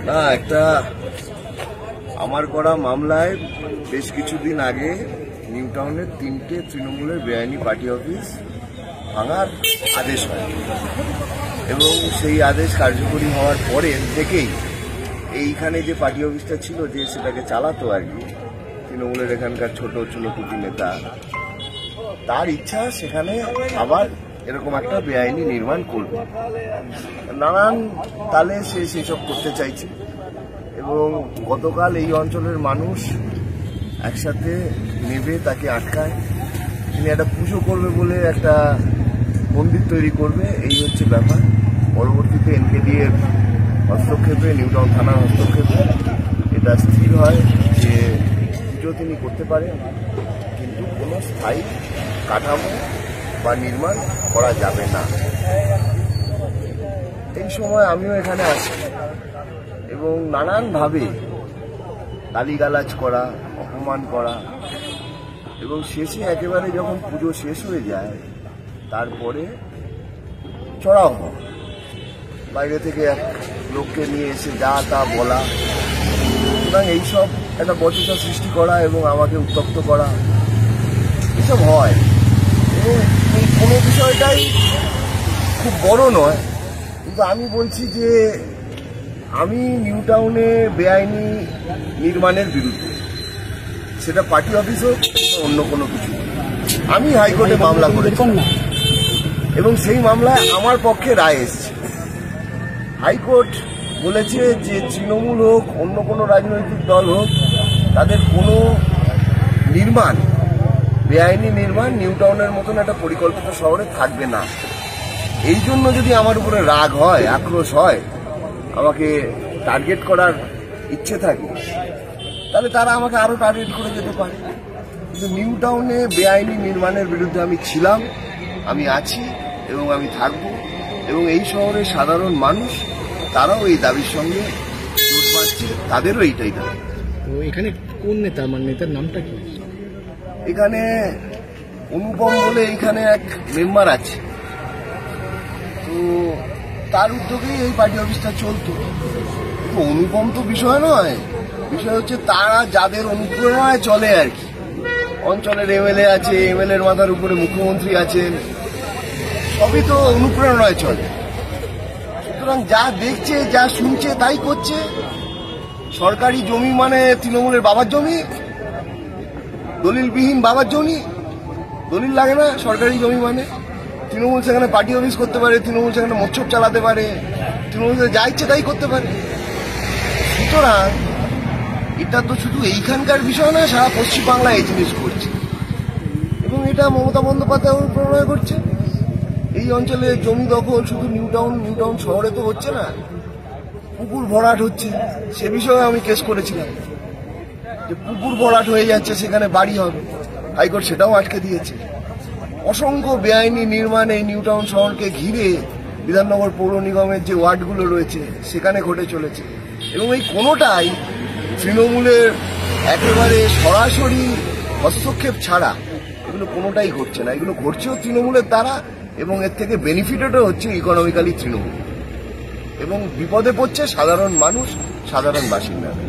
না, একটা আমার করা মামলায় বেশ কিছুদিন আগে নিউ টাউনের 3টে তৃণমূলের বেআইনি পার্টি অফিস ভাঙার আদেশ হয় এবং সেই আদেশ কার্যকরী হওয়ার পরে থেকেই এইখানে যে পার্টি অফিসটা ছিল, যে সেটাকে চালাতো আর কি তৃণমূলের এখানকার ছোট কুটি নেতা, তার ইচ্ছা সেখানে আবার এরকম একটা বেআইনি নির্মাণ করবে। নানান তালে সে সেসব করতে চাইছে এবং গতকাল এই অঞ্চলের মানুষ একসাথে নেবে তাকে আটকায়। তিনি একটা পুজো করবে বলে একটা মন্দির তৈরি করবে, এই হচ্ছে ব্যাপার। পরবর্তীতে এনকেডিএর হস্তক্ষেপে, নিউ টাউন থানার হস্তক্ষেপে এটা স্থির হয় যে পুজো তিনি করতে পারেন, কিন্তু কোনো স্থায়ী কাঠামো বা নির্মাণ করা যাবে না। এই সময় আমিও এখানে আসি এবং নানানভাবে গালিগালাজ করা, অপমান করা এবং শেষে একেবারে যখন পুজো শেষ হয়ে যায় তারপরে চড়াও হয়, বাইরে থেকে এক লোককে নিয়ে এসে যা তা বলা, সুতরাং এইসব একটা বচসা সৃষ্টি করা এবং আমাকে উত্তপ্ত করা, এসব হয়। এবং এই কোনো বিষয়টাই খুব বড় নয়, কিন্তু আমি বলছি যে আমি নিউ টাউনে বেআইনি নির্মাণের বিরুদ্ধে, সেটা পার্টি অফিস হোক অন্য কোনো কিছু। আমি হাইকোর্টে মামলা করেছি এবং সেই মামলায় আমার পক্ষে রায় এসেছে। হাইকোর্ট বলেছে যে তৃণমূল হোক অন্য কোনো রাজনৈতিক দল হোক, তাদের কোনো নির্মাণ, বেআইনি নির্মাণ নিউ টাউনের মতন একটা পরিকল্পিত শহরে থাকবে না। এই জন্য যদি আমার উপরে রাগ হয়, আক্রোশ হয়, আমাকে টার্গেট করার ইচ্ছে থাকে, তাহলে তারা আমাকে আরো টার্গেট করে যেতে পারে। কিন্তু নিউ টাউনে বেআইনি নির্মাণের বিরুদ্ধে আমি ছিলাম, আমি আছি এবং আমি থাকব। এবং এই শহরের সাধারণ মানুষ তারাও এই দাবির সঙ্গে জোট বাঁধছে, তাদেরও এইটাই দাবি। তো এখানে কোন নেতা, আমার নেতার নামটা কি? এখানে অনুপম বলে এইখানে এক মেম্বার আছে, তো তার উদ্যোগেই এই পার্টি অফিসটা চলতো। অনুপম তো বিষয় নয়, বিষয় হচ্ছে তারা যাদের অনুপ্রেরণায় চলে আর কি। অঞ্চলের এমএলএ আছে, এমএলএর মাথার উপরে মুখ্যমন্ত্রী আছেন, সবই তো অনুপ্রেরণায় চলে। সুতরাং যা দেখছে, যা শুনছে তাই করছে। সরকারি জমি মানে তৃণমূলের বাবার জমি, দলিলবিহীন বাবার জমি, দলিল লাগে না সরকারি জমি মানে। তৃণমূল সেখানে পার্টি অফিস করতে পারে, তৃণমূল সেখানে মৎস্য চালাতে পারে, তৃণমূল যা ইচ্ছে তাই করতে পারে। সুতরাং এটা তো শুধু এইখানকার বিষয় না, সারা পশ্চিমবাংলা এই জিনিস করছে এবং এটা মমতা বন্দ্যোপাধ্যায় অনুপ্রেরণা করছে। এই অঞ্চলে জমি দখল শুধু নিউ টাউন শহরে তো হচ্ছে না, পুকুর ভরাট হচ্ছে। সে বিষয়ে আমি কেস করেছিলাম যে পুকুর ভরাট হয়ে যাচ্ছে, সেখানে বাড়ি হবে, হাইকোর্ট সেটাও আটকে দিয়েছে। অসংখ্য বেআইনি নির্মাণ এই নিউ টাউন শহরকে ঘিরে বিধাননগর পৌর নিগমের যে ওয়ার্ডগুলো রয়েছে সেখানে ঘটে চলেছে এবং এই কোনোটাই তৃণমূলের একেবারে সরাসরি হস্তক্ষেপ ছাড়া এগুলো কোনোটাই ঘটছে না। এগুলো ঘটছেও তৃণমূলের দ্বারা এবং এর থেকে বেনিফিটেডও হচ্ছে ইকোনমিক্যালি তৃণমূল, এবং বিপদে পড়ছে সাধারণ মানুষ, সাধারণ বাসিন্দারা।